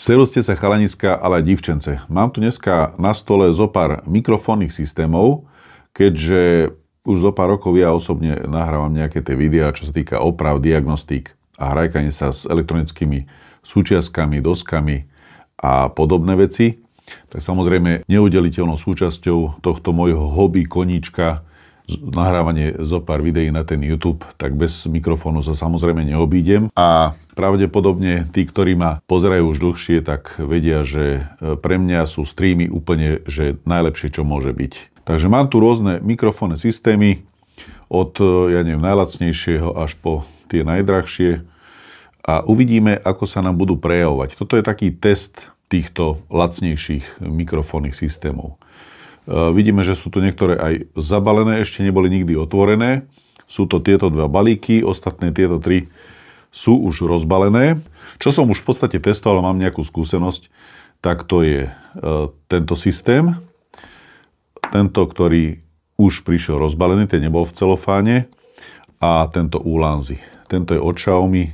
Servuste sa chalaniska, ale aj divčence. Mám tu dneska na stole zopár mikrofónnych systémov, keďže už zo pár rokov ja osobne nahrávam nejaké tie videá, čo sa týka oprav, diagnostík a hrajkanie sa s elektronickými súčiastkami, doskami a podobné veci. Tak samozrejme neudeliteľnou súčasťou tohto môjho hobby koníčka nahrávanie zo pár videí na ten YouTube, tak bez mikrofónu sa samozrejme neobídem. A pravdepodobne tí, ktorí ma pozerajú už dlhšie, tak vedia, že pre mňa sú streamy úplne že najlepšie, čo môže byť. Takže mám tu rôzne mikrofónne systémy od najlacnejšieho až po tie najdrahšie a uvidíme, ako sa nám budú prejavovať. Toto je taký test týchto lacnejších mikrofónnych systémov. Vidíme, že sú tu niektoré aj zabalené, ešte neboli nikdy otvorené. Sú to tieto dva balíky, ostatné tieto tri sú už rozbalené. Čo som už v podstate testoval, mám nejakú skúsenosť, tak to je tento systém. Tento, ktorý už prišiel rozbalený, ten nebol v celofáne. A tento Ulanzi. Tento je od Xiaomi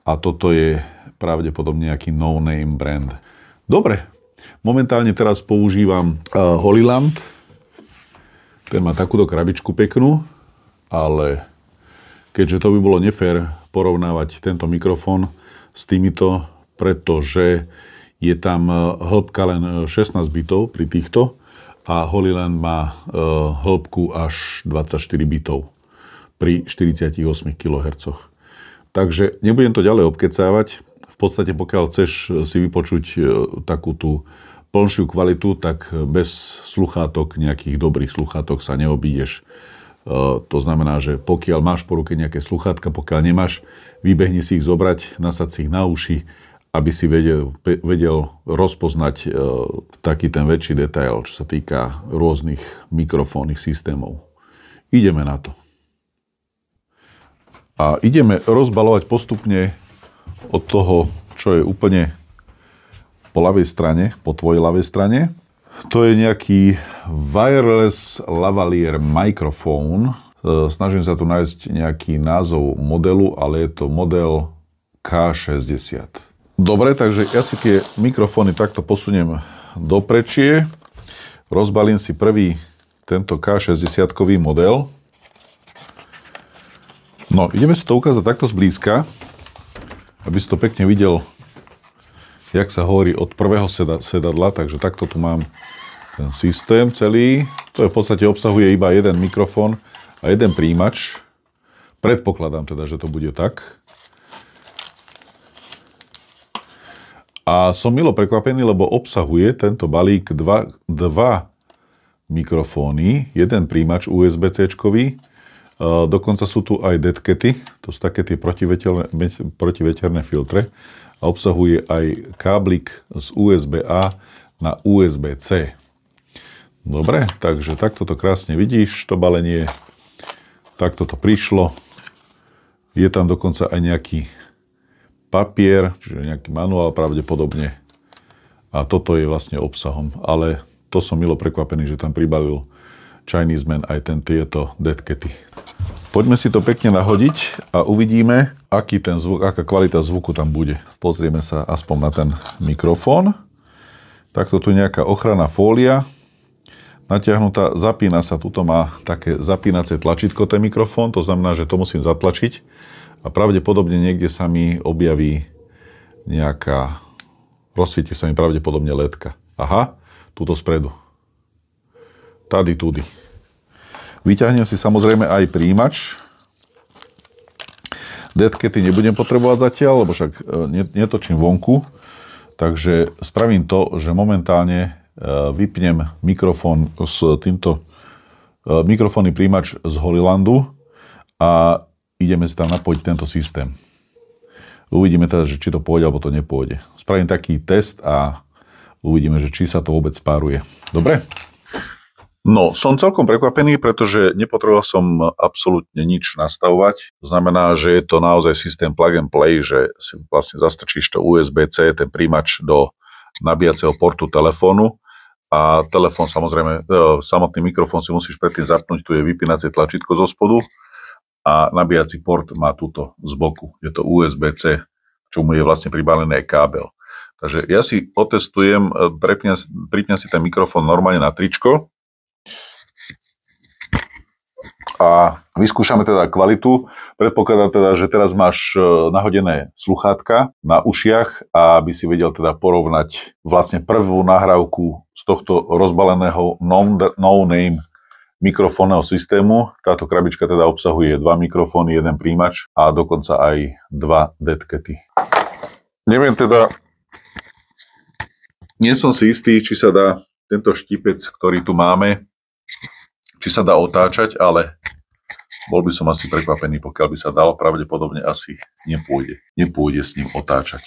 a toto je pravdepodobne nejaký no-name brand. Dobre. Momentálne teraz používam Holyland. Ten má takúto krabičku peknú, ale keďže to by bolo nefér porovnávať tento mikrofón s týmito, pretože je tam hĺbka len 16 bitov pri týchto a Holyland má hĺbku až 24 bitov pri 48 kHz. Takže nebudem to ďalej obkecávať. V podstate pokiaľ chceš si vypočuť takú tú plnšiu kvalitu, tak bez sluchátok, nejakých dobrých sluchátok sa neobídeš. To znamená, že pokiaľ máš po ruke nejaké sluchátka, pokiaľ nemáš, vybehni si ich zobrať, nasad si ich na uši, aby si vedel rozpoznať taký ten väčší detail, čo sa týka rôznych mikrofónnych systémov. Ideme na to. A ideme rozbalovať postupne od toho, čo je úplne po ľavej strane, po tvojej ľavej strane. To je nejaký wireless lavalier microphone. Snažím sa tu nájsť nejaký názov modelu, ale je to model K60. Dobre, takže ja si tie mikrofóny takto posuniem do prečie. Rozbalím si prvý tento K60-kový model. No, ideme si to ukázať takto zblízka, aby si to pekne videl, jak sa hovorí, od prvého sedadla, takže takto tu mám ten systém celý. To je v podstate obsahuje iba jeden mikrofón a jeden príjimač. Predpokladám teda, že to bude tak. A som milo prekvapený, lebo obsahuje tento balík dva mikrofóny, jeden príjimač USB-C-čkový, dokonca sú tu aj deadcaty, to sú také tie protiveterné filtre, a obsahuje aj káblik z USB-A na USB-C. Dobre, takže takto to krásne vidíš, to balenie, takto to prišlo. Je tam dokonca aj nejaký papier, čiže nejaký manuál pravdepodobne. A toto je vlastne obsahom, ale to som milo prekvapený, že tam pribalil Chinese Man aj tieto deadcaty. Poďme si to pekne nahodiť a uvidíme, aký ten zvuk, aká kvalita zvuku tam bude. Pozrieme sa aspoň na ten mikrofón. Takto tu nejaká ochranná fólia natiahnutá, zapína sa, tuto má také zapínacie tlačítko ten mikrofón, to znamená, že to musím zatlačiť a pravdepodobne niekde sa mi objaví nejaká, rozsvieti sa mi pravdepodobne ledka. Aha, tuto spredu. Tady, tudy. Vyťahnem si samozrejme aj príjimač. Deadcaty nebudem potrebovať zatiaľ, lebo však netočím vonku. Takže spravím to, že momentálne vypnem mikrofón s týmto mikrofónny príjimač z Holylandu a ideme si tam napojiť tento systém. Uvidíme teda, že či to pôjde alebo to nepôjde. Spravím taký test a uvidíme, že či sa to vôbec spáruje. Dobre? No, som celkom prekvapený, pretože nepotreboval som absolútne nič nastavovať. To znamená, že je to naozaj systém plug and play, že si vlastne zastrčíš to USB-C, ten príjimač do nabíjacieho portu telefónu a telefón samozrejme, samotný mikrofón si musíš predtým zapnúť, tu je vypínacie tlačítko zo spodu a nabíjací port má túto z boku. Je to USB-C, čomu je vlastne pribalený aj kábel. Takže ja si otestujem, pripnem si ten mikrofón normálne na tričko a vyskúšame teda kvalitu. Predpokladám teda, že teraz máš nahodené sluchátka na ušiach, aby si vedel teda porovnať vlastne prvú nahrávku z tohto rozbaleného no-name mikrofónneho systému. Táto krabička teda obsahuje 2 mikrofóny, 1 príjimač a dokonca aj 2 deadcaty. Neviem teda, nie som si istý, či sa dá tento štipec, ktorý tu máme, či sa dá otáčať, ale bol by som asi prekvapený, pokiaľ by sa dal, pravdepodobne asi nepôjde s ním otáčať,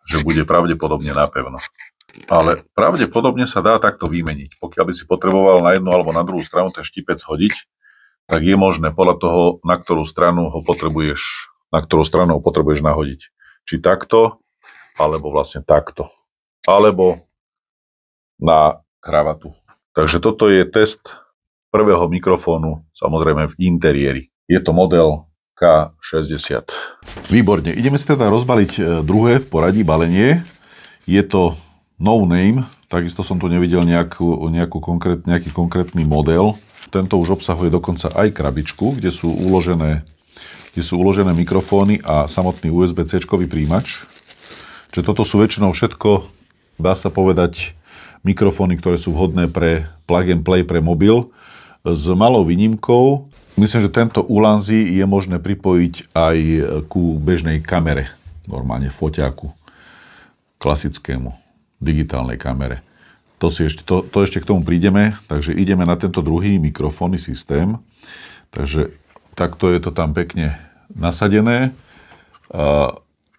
že bude pravdepodobne napevno. Ale pravdepodobne sa dá takto vymeniť. Pokiaľ by si potreboval na jednu alebo na druhú stranu ten štipec hodiť, tak je možné podľa toho, na ktorú stranu ho potrebuješ nahodiť. Či takto, alebo vlastne takto. Alebo na kravatu. Takže toto je test prvého mikrofónu, samozrejme v interiéri. Je to model K60. Výborne, ideme si teda rozbaliť druhé v poradí balenie. Je to no name, takisto som tu nevidel nejaký konkrétny model. Tento už obsahuje dokonca aj krabičku, kde sú uložené mikrofóny a samotný USB-C-čkový príjimač. Čiže toto sú väčšinou všetko, dá sa povedať, mikrofóny, ktoré sú vhodné pre plug and play pre mobil. S malou výnimkou, myslím, že tento Ulanzi je možné pripojiť aj ku bežnej kamere, normálne foťáku, klasickému, digitálnej kamere. To ešte k tomu prídeme, takže ideme na tento druhý mikrofónny systém. Takže takto je to tam pekne nasadené.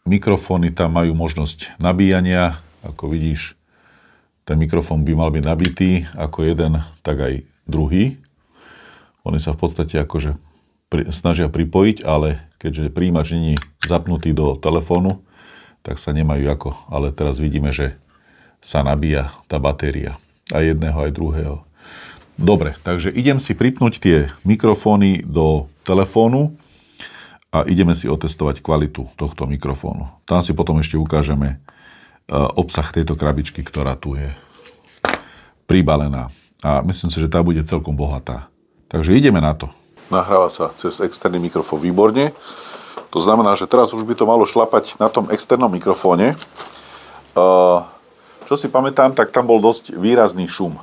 Mikrofóny tam majú možnosť nabíjania, ako vidíš, ten mikrofón by mal byť nabitý ako jeden, tak aj druhý. Oni sa v podstate akože snažia pripojiť, ale keďže príjimač nie je zapnutý do telefónu, tak sa nemajú ako. Ale teraz vidíme, že sa nabíja tá batéria. Aj jedného, aj druhého. Dobre, takže idem si pripnúť tie mikrofóny do telefónu a ideme si otestovať kvalitu tohto mikrofónu. Tam si potom ešte ukážeme obsah tejto krabičky, ktorá tu je pribalená. A myslím si, že tá bude celkom bohatá. Takže ideme na to. Nahráva sa cez externý mikrofón výborne. To znamená, že teraz už by to malo šlapať na tom externom mikrofóne. Čo si pamätám, tak tam bol dosť výrazný šum.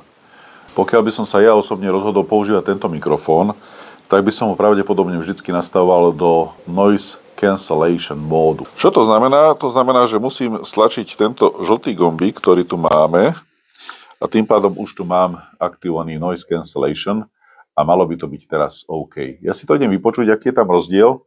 Pokiaľ by som sa ja osobne rozhodol používať tento mikrofón, tak by som ho pravdepodobne vždycky nastavoval do noise cancellation módu. Čo to znamená? To znamená, že musím stlačiť tento žltý gombík, ktorý tu máme, a tým pádom už tu mám aktivovaný noise cancellation a malo by to byť teraz OK. Ja si to idem vypočuť, aký je tam rozdiel,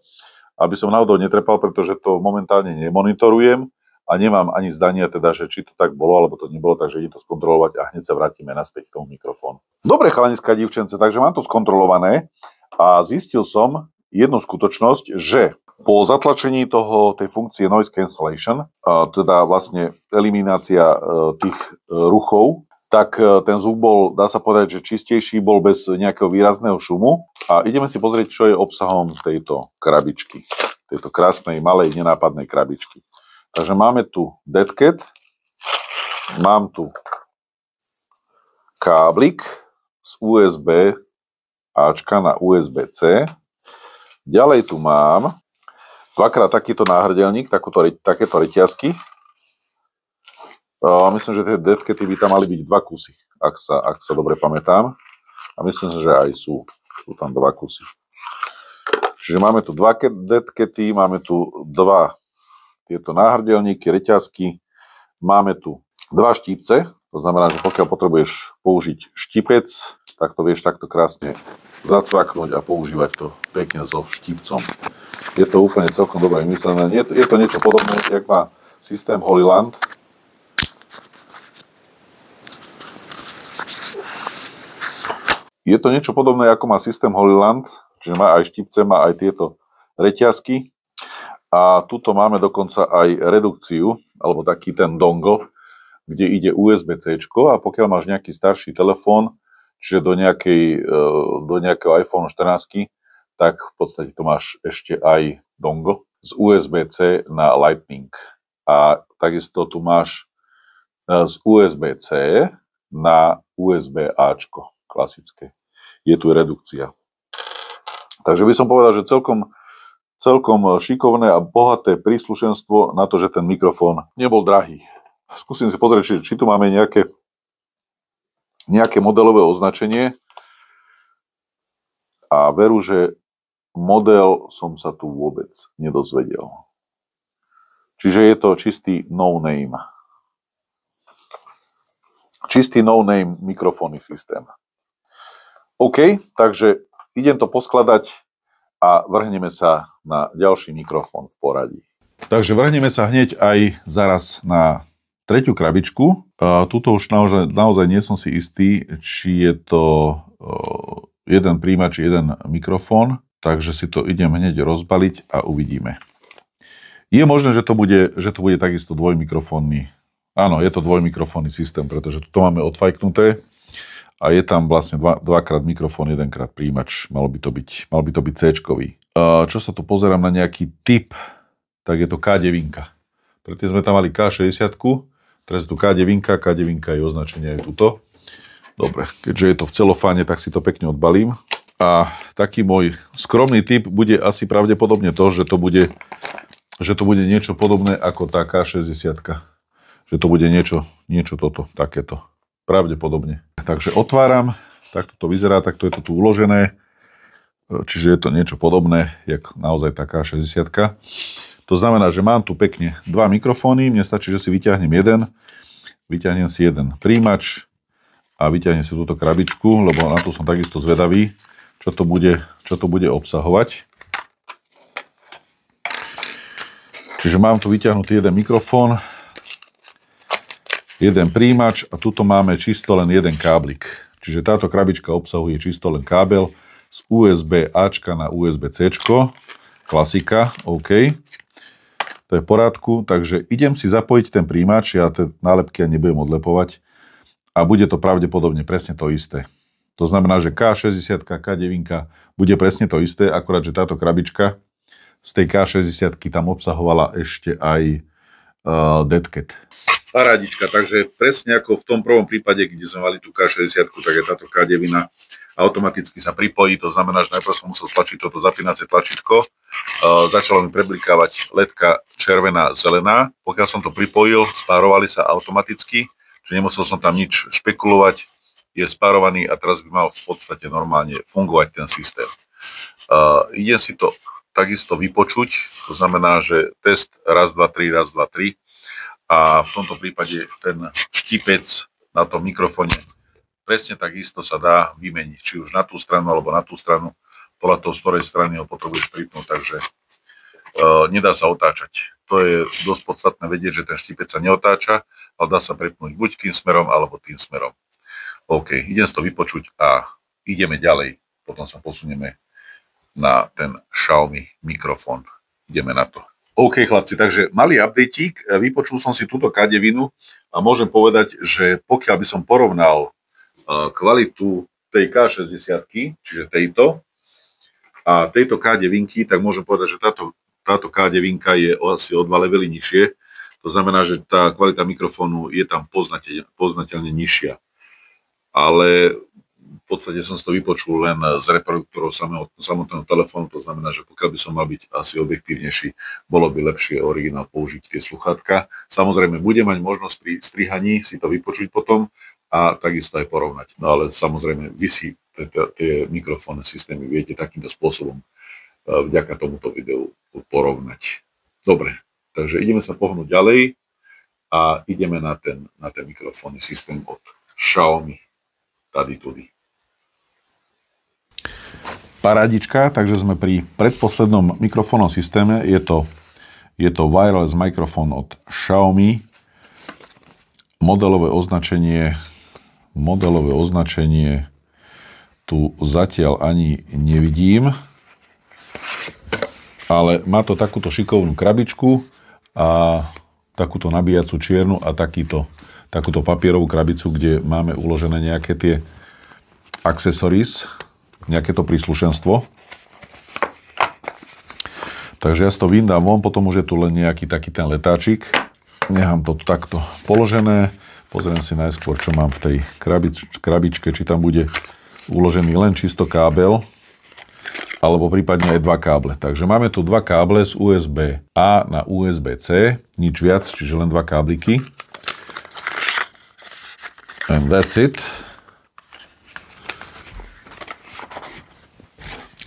aby som náhodou netrepal, pretože to momentálne nemonitorujem a nemám ani zdania teda, že či to tak bolo, alebo to nebolo, takže idem to skontrolovať a hneď sa vrátime naspäť k tomu mikrofónu. Dobre, chalaniska, divčence, takže mám to skontrolované a zistil som jednu skutočnosť, že po zatlačení tej funkcie noise cancellation, teda vlastne eliminácia tých ruchov, tak ten zvuk bol, dá sa povedať, že čistejší, bol bez nejakého výrazného šumu. A ideme si pozrieť, čo je obsahom tejto krabičky, tejto krásnej, malej, nenápadnej krabičky. Takže máme tu deadcat, mám tu káblik z USB Ačka na USB-C, ďalej tu mám dvakrát takýto náhrdelník, takéto reťazky. Myslím, že tie deadcaty by tam mali byť 2 kusy, ak sa dobre pamätám. A myslím, že aj sú tam 2 kusy. Čiže máme tu 2 deadcaty, máme tu 2 tieto náhrdelníky, reťazky, máme tu 2 štípce, to znamená, že pokiaľ potrebuješ použiť štipec, tak to vieš takto krásne zacvaknúť a používať to pekne so štípcom. Je to úplne celkom dobre vymyslené. Je to niečo podobné, jak má systém Holyland. Je to niečo podobné, ako má systém Holyland, čiže má aj štipce, má aj tieto reťazky. A tuto máme dokonca aj redukciu, alebo taký ten dongle, kde ide USB-C, a pokiaľ máš nejaký starší telefón, čiže do nejakého iPhone 14, tak v podstate to máš ešte aj dongle z USB-C na Lightning. A takisto tu máš z USB-C na USB-Ačko klasické. Je tu redukcia. Takže by som povedal, že celkom šikovné a bohaté príslušenstvo na to, že ten mikrofón nebol drahý. Skúsim si pozrieť, či tu máme nejaké modelové označenie a veru, že model som sa tu vôbec nedozvedel. Čiže je to čistý no-name. Čistý no-name mikrofónny systém. OK, takže idem to poskladať a vrhneme sa na ďalší mikrofón v poradí. Takže vrhneme sa hneď aj zaraz na tretiu krabičku. Tuto už naozaj nie som si istý, či je to jeden príjimač, jeden mikrofón, takže si to idem hneď rozbaliť a uvidíme. Je možné, že to bude takisto dvojmikrofónny. Áno, je to dvojmikrofónny systém, pretože tu máme odfajknuté a je tam vlastne dvakrát mikrofón, jedenkrát príjimač. Mal by to byť C-čkový. Čo sa tu pozerám na nejaký typ, tak je to K9. Predtým sme tam mali K60, teraz je tu K9, K9 je označenie aj tuto. Dobre, keďže je to v celofáne, tak si to pekne odbalím. A taký môj skromný typ bude asi pravdepodobne to, že to bude niečo podobné ako tá K60. Že to bude niečo toto, takéto. Pravdepodobne. Takže otváram, takto to vyzerá, takto je to tu uložené. Čiže je to niečo podobné, jak naozaj tá K60. To znamená, že mám tu pekne dva mikrofóny, mne stačí, že si vyťahnem si jeden príjimač a vyťahnem si túto krabičku, lebo na to som takisto zvedavý, čo to bude obsahovať. Čiže mám tu vyťahnutý jeden mikrofón, jeden príjimač a tuto máme čisto len jeden káblik. Čiže táto krabička obsahuje čisto len kábel z USB-Ačka na USB-Cčko. Klasika, OK. To je v porádku, takže idem si zapojiť ten príjimač, ja tie nálepky nebudem odlepovať a bude to pravdepodobne presne to isté. To znamená, že K60, K9 bude presne to isté, akorát, že táto krabička z tej K60 tam obsahovala ešte aj deadcat. Parádička, takže presne ako v tom prvom prípade, kde sme mali tú K60, tak je táto K9 automaticky sa pripojí, to znamená, že najprv som musel stlačiť toto zapínacie tlačítko, začalo mi preblikávať ledka červená, zelená, pokiaľ som to pripojil, spárovali sa automaticky, že nemusel som tam nič špekulovať, je spárovaný a teraz by mal v podstate normálne fungovať ten systém. Idem si to takisto vypočuť, to znamená, že test raz, dva, tri, raz, dva, tri a v tomto prípade ten štipec na tom mikrofóne presne takisto sa dá vymeniť, či už na tú stranu alebo na tú stranu, podľa toho, z ktorej strany ho potrebuješ pripnúť, takže nedá sa otáčať. To je dosť podstatné vedieť, že ten štipec sa neotáča, ale dá sa prepnúť buď tým smerom alebo tým smerom. OK, idem si to vypočuť a ideme ďalej, potom sa posunieme na ten Xiaomi mikrofón. Ideme na to. OK, chlapci, takže malý updateík, vypočul som si túto K9 a môžem povedať, že pokiaľ by som porovnal kvalitu tej K60, čiže tejto, a tejto K9, tak môžem povedať, že táto K9 je asi o 2 levely nižšie. To znamená, že tá kvalita mikrofónu je tam poznateľne nižšia. Ale v podstate som si to vypočul len z reproduktorov samotného telefónu, to znamená, že pokiaľ by som mal byť asi objektívnejší, bolo by lepšie originál použiť tie sluchátka. Samozrejme, budem mať možnosť pri strihaní si to vypočuť potom a takisto aj porovnať. No ale samozrejme, vy si tie mikrofónne systémy viete takýmto spôsobom vďaka tomuto videu porovnať. Dobre, takže ideme sa pohnúť ďalej a ideme na ten mikrofónny systém od Xiaomi. Tady tudy. Parádička, takže sme pri predposlednom mikrofónnom systéme. Je to wireless mikrofón od Xiaomi. Modelové označenie tu zatiaľ ani nevidím, ale má to takúto šikovnú krabičku a takúto nabíjacú čiernu a takúto papierovú krabicu, kde máme uložené nejaké tie accessories, nejaké to príslušenstvo. Takže ja si to vyndám von, potom už je tu len nejaký taký ten letáčik. Nechám to takto položené. Pozriem si najskôr, čo mám v tej krabičke, či tam bude uložený len čisto kábel, alebo prípadne aj dva káble. Takže máme tu dva káble z USB A na USB C, nič viac, čiže len dva kábliky. And that's it.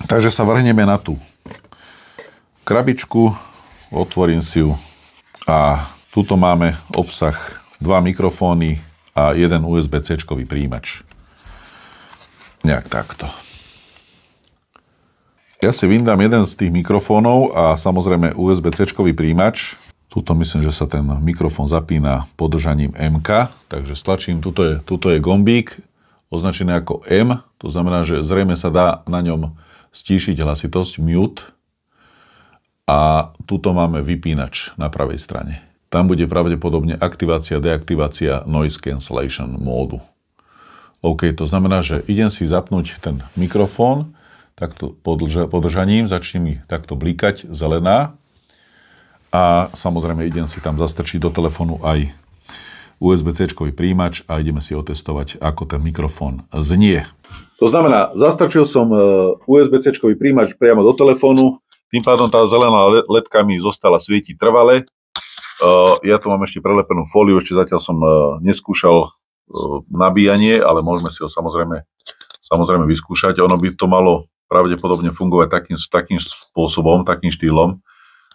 Takže sa vrhneme na tú krabičku, otvorím si ju a tuto máme obsah, dva mikrofóny a jeden USB-C-čkový príjimač. Nejak takto. Ja si vyndám jeden z tých mikrofónov a samozrejme USB-C-čkový príjimač. Tuto myslím, že sa ten mikrofón zapína podržaním MK, takže stlačím, tuto je gombík označený ako M, to znamená, že zrejme sa dá na ňom stíšiť hlasitosť, mute, a tuto máme vypínač na pravej strane. Tam bude pravdepodobne aktivácia, deaktivácia noise cancellation módu. OK, to znamená, že idem si zapnúť ten mikrofón, takto podržaním, začne mi takto blikať zelená. A samozrejme idem si tam zastrčiť do telefónu aj USB-C-čkový príjimač a ideme si otestovať, ako ten mikrofón znie. To znamená, zastrčil som USB-C-čkový príjimač priamo do telefónu, tým pádom tá zelená ledka mi zostala svietiť trvale. Ja tu mám ešte prelepenú fóliu, ešte zatiaľ som neskúšal nabíjanie, ale môžeme si ho samozrejme vyskúšať. Ono by to malo pravdepodobne fungovať takým spôsobom, takým štýlom,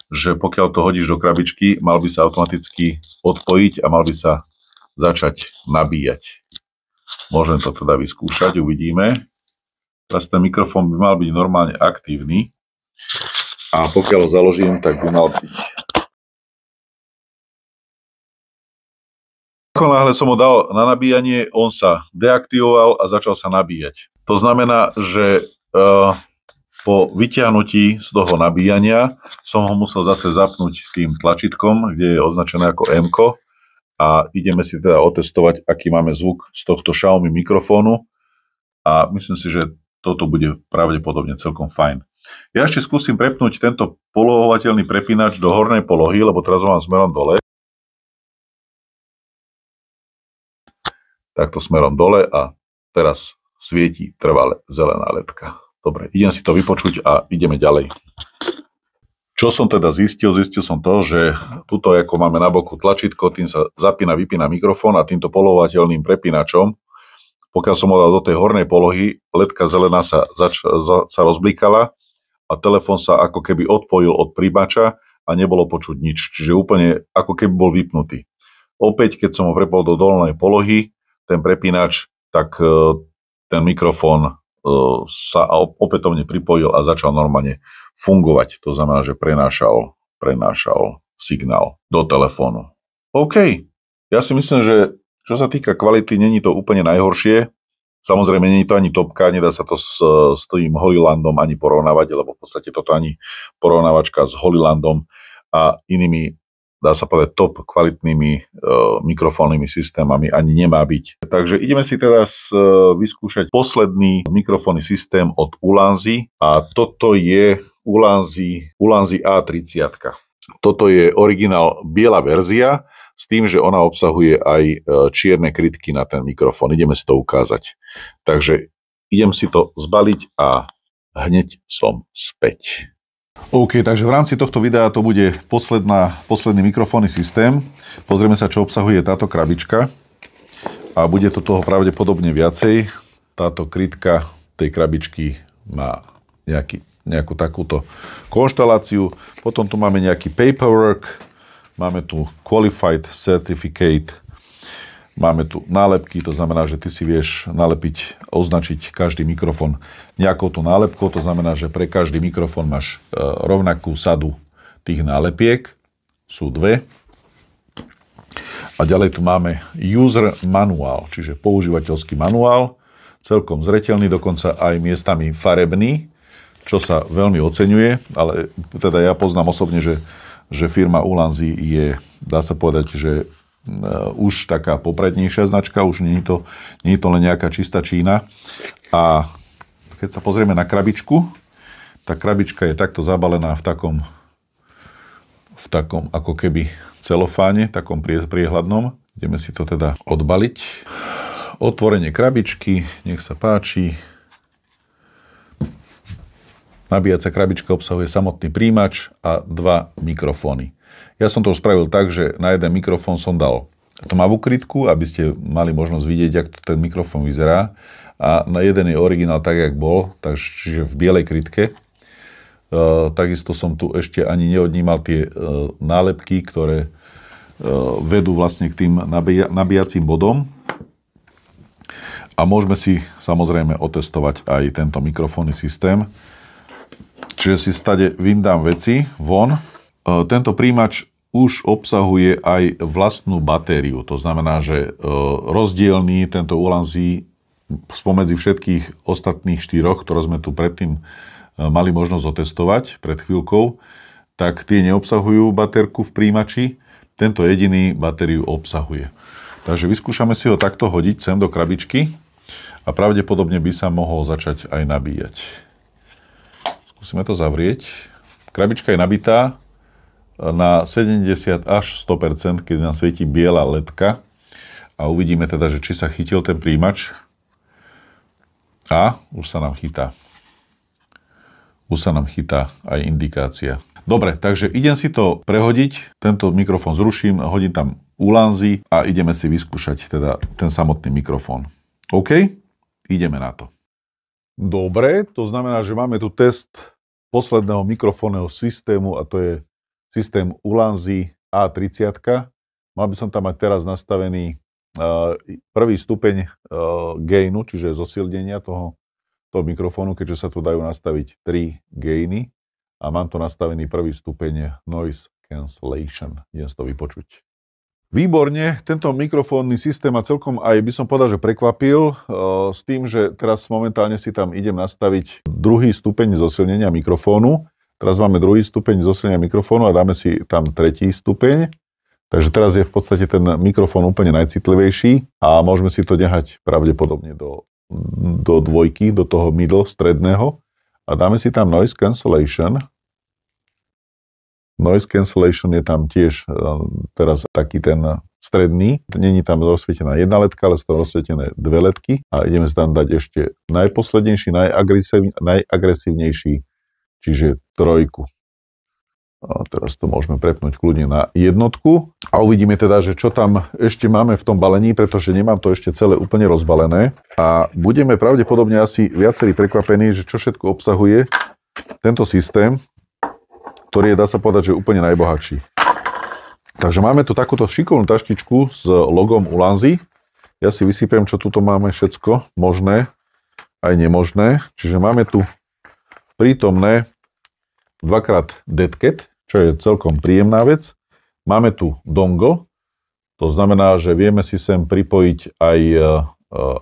že pokiaľ to hodíš do krabičky, mal by sa automaticky odpojiť a mal by sa začať nabíjať. Môžem to teda vyskúšať, uvidíme. Teraz ten mikrofón by mal byť normálne aktívny a pokiaľ ho založím, tak by mal byť. Ako náhle som ho dal na nabíjanie, on sa deaktivoval a začal sa nabíjať. To znamená, že po vyťahnutí z toho nabíjania som ho musel zase zapnúť tým tlačítkom, kde je označené ako M-ko, a ideme si teda otestovať, aký máme zvuk z tohto Xiaomi mikrofónu a myslím si, že toto bude pravdepodobne celkom fajn. Ja ešte skúsim prepnúť tento polohovateľný prepínač do hornej polohy, lebo teraz ho mám smerom dole. Takto smerom dole a teraz svieti trvale zelená ledka. Dobre, idem si to vypočuť a ideme ďalej. Čo som teda zistil? Zistil som to, že tuto, ako máme na boku tlačítko, tým sa zapína, vypína mikrofón a týmto polovateľným prepínačom, pokiaľ som ho dal do tej hornej polohy, ledka zelená sa rozblikala a telefón sa ako keby odpojil od príjimača a nebolo počuť nič. Čiže úplne ako keby bol vypnutý. Opäť, keď som ho prepol do dolnej polohy, ten prepínač, tak ten mikrofón sa opätovne pripojil a začal normálne fungovať. To znamená, že prenášal signál do telefónu. OK. Ja si myslím, že čo sa týka kvality, není to úplne najhoršie. Samozrejme, není to ani topka, nedá sa to s tým Holylandom ani porovnávať, lebo v podstate toto ani porovnávačka s Holylandom a inými, dá sa povedať, top kvalitnými mikrofónnymi systémami ani nemá byť. Takže ideme si teraz vyskúšať posledný mikrofónny systém od Ulanzi a toto je Ulanzi A30. Toto je originál biela verzia s tým, že ona obsahuje aj čierne krytky na ten mikrofón. Ideme si to ukázať. Takže idem si to zbaliť a hneď som späť. OK, takže v rámci tohto videa to bude posledný mikrofónny systém. Pozrieme sa, čo obsahuje táto krabička. A bude to toho pravdepodobne viacej. Táto krytka tej krabičky má nejakú takúto konštaláciu. Potom tu máme nejaký paperwork. Máme tu Qualified Certificate. Máme tu nálepky, to znamená, že ty si vieš nalepiť, označiť každý mikrofón nejakou tú nálepkou, to znamená, že pre každý mikrofón máš rovnakú sadu tých nálepiek, sú dve. A ďalej tu máme User Manual, čiže používateľský manuál, celkom zreteľný, dokonca aj miestami farebný, čo sa veľmi oceňuje, ale teda ja poznám osobne, že firma Ulanzi je, dá sa povedať, že už taká poprednejšia značka, už nie je to len nejaká čistá Čína. A keď sa pozrieme na krabičku, tá krabička je takto zabalená v takom ako keby celofáne, takom priehľadnom. Ideme si to teda odbaliť. Otvorenie krabičky, nech sa páči. Nabíjacia krabička obsahuje samotný príjimač a 2 mikrofóny. Ja som to spravil tak, že na jeden mikrofón som dal tmavú krytku, aby ste mali možnosť vidieť, ako ten mikrofón vyzerá. A na jeden je originál tak, jak bol, čiže v bielej krytke. Takisto som tu ešte ani neodnímal tie nálepky, ktoré vedú vlastne k tým nabíjacím bodom. A môžeme si samozrejme otestovať aj tento mikrofónny systém. Čiže si stade vyndám veci von. Tento príjimač už obsahuje aj vlastnú batériu. To znamená, že rozdielný tento Ulanzi spomedzi všetkých ostatných 4, ktoré sme tu predtým mali možnosť otestovať pred chvíľkou, tak tie neobsahujú baterku v príjimači. Tento jediný batériu obsahuje. Takže vyskúšame si ho takto hodiť sem do krabičky a pravdepodobne by sa mohol začať aj nabíjať. Skúsime to zavrieť. Krabička je nabitá na 70 až 100%, keď nám svieti biela ledka. A uvidíme teda, že či sa chytil ten príjimač. A už sa nám chytá. Už sa nám chytá aj indikácia. Dobre, takže idem si to prehodiť. Tento mikrofón zruším, hodím tam Ulanzi a ideme si vyskúšať teda ten samotný mikrofón. OK? Ideme na to. Dobre, to znamená, že máme tu test posledného mikrofónneho systému a to je systém Ulanzi A30. Mal by som tam mať teraz nastavený prvý stupeň gainu, čiže zosilnenia toho mikrofónu, keďže sa tu dajú nastaviť 3 gainy a mám to nastavený prvý stupeň noise cancellation. Idem si to vypočuť. Výborne, tento mikrofónny systém ma celkom aj by som povedal, že prekvapil s tým, že teraz momentálne si tam idem nastaviť druhý stupeň zosilnenia mikrofónu. Teraz máme druhý stupeň zosilnenia mikrofónu a dáme si tam tretí stupeň. Takže teraz je v podstate ten mikrofón úplne najcitlivejší a môžeme si to nehať pravdepodobne do dvojky, do toho middle, stredného a dáme si tam noise cancellation. Noise cancellation je tam tiež teraz taký ten stredný. Není tam rozsvietená jedna ledka, ale sú tam rozsvietené 2 ledky. A ideme si tam dať ešte najposlednejší, najagresívnejší, čiže 3. A teraz to môžeme prepnúť kľudne na 1. A uvidíme teda, že čo tam ešte máme v tom balení, pretože nemám to ešte celé úplne rozbalené. A budeme pravdepodobne asi viacerí prekvapení, že čo všetko obsahuje tento systém, ktorý je, dá sa povedať, že úplne najbohatší. Takže máme tu takúto šikovnú taštičku s logom Ulanzi. Ja si vysypem, čo tuto máme všetko, možné aj nemožné. Čiže máme tu prítomné 2x deadcat, čo je celkom príjemná vec. Máme tu dongle, to znamená, že vieme si sem pripojiť aj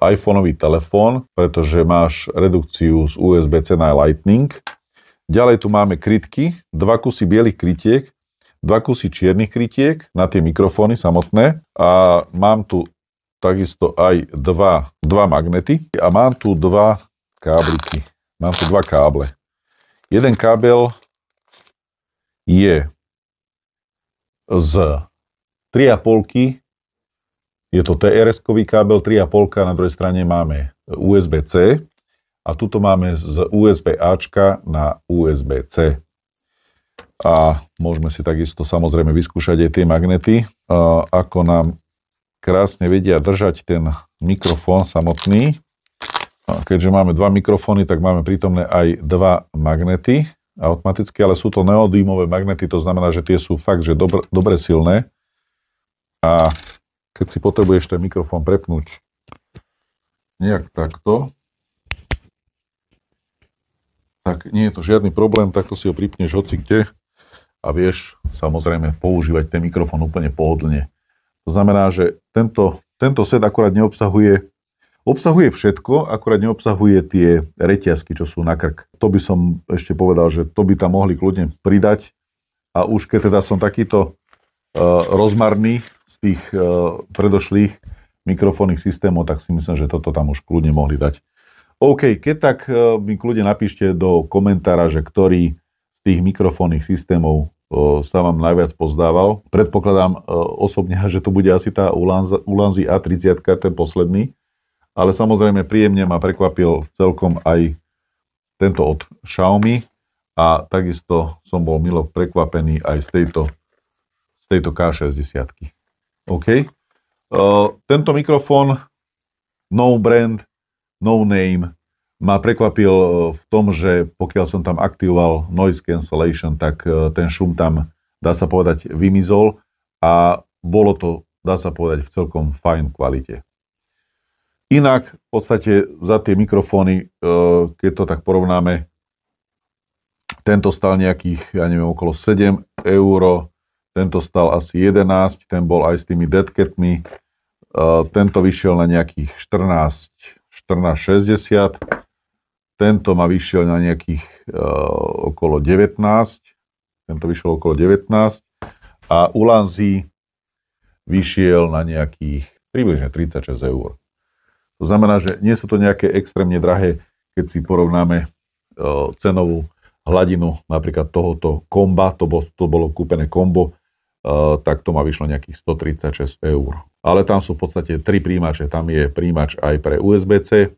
iPhoneový telefón, pretože máš redukciu z USB-C na Lightning. Ďalej tu máme krytky, 2 kusy bielých krytiek, 2 kusy čiernych krytiek na tie mikrofóny samotné a mám tu takisto aj dva magnety a mám tu 2 kábliky. Mám tu 2 káble. Jeden kábel je z 3,5, je to TRS-kový kábel, 3,5, na druhej strane máme USB-C. A tuto máme z USB-Ačka na USB-C. A môžeme si takisto samozrejme vyskúšať aj tie magnety, ako nám krásne vedia držať ten mikrofón samotný. A keďže máme 2 mikrofóny, tak máme prítomné aj 2 magnety automaticky, ale sú to neodímové magnety, to znamená, že tie sú fakt, že dobre silné. A keď si potrebuješ ten mikrofón prepnúť nejak takto, tak nie je to žiadny problém, takto si ho pripneš hoci kde a vieš samozrejme používať ten mikrofón úplne pohodlne. To znamená, že tento set akurát obsahuje všetko, akurát neobsahuje tie reťazky, čo sú na krk. To by som ešte povedal, že to by tam mohli kľudne pridať a už keď teda som takýto rozmarný z tých predošlých mikrofónnych systémov, tak si myslím, že toto tam už kľudne mohli dať. OK, keď tak mi kľudne napíšte do komentára, že ktorý z tých mikrofónnych systémov sa vám najviac pozdával. Predpokladám osobne, že to bude asi tá Ulanzi A30, ten posledný, ale samozrejme príjemne ma prekvapil celkom aj tento od Xiaomi a takisto som bol milo prekvapený aj z tejto K60. OK? Tento mikrofón, no brand, no name, ma prekvapil v tom, že pokiaľ som tam aktivoval noise cancellation, tak ten šum tam, dá sa povedať, vymizol a bolo to, dá sa povedať, v celkom fajn kvalite. Inak, v podstate za tie mikrofóny, keď to tak porovnáme, tento stal nejakých, ja neviem, okolo 7 €, tento stal asi 11, ten bol aj s tými deadcatmi, tento vyšiel na nejakých 14,60, tento ma vyšiel na nejakých okolo 19, tento vyšiel okolo 19 a Ulanzi vyšiel na nejakých približne 36 €. To znamená, že nie sú to nejaké extrémne drahé, keď si porovnáme cenovú hladinu napríklad tohoto komba, to bolo kúpené kombo, tak to ma vyšlo nejakých 136 €. Ale tam sú v podstate 3 príjimače. Tam je príjimač aj pre USB-C,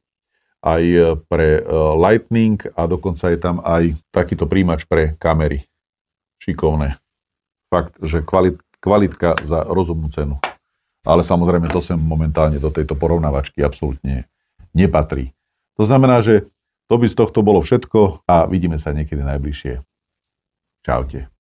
aj pre Lightning a dokonca je tam aj takýto príjimač pre kamery. Šikovné. Fakt, že kvalitka za rozumnú cenu. Ale samozrejme to sem momentálne do tejto porovnávačky absolútne nepatrí. To znamená, že to by z tohto bolo všetko a vidíme sa niekedy najbližšie. Čaute.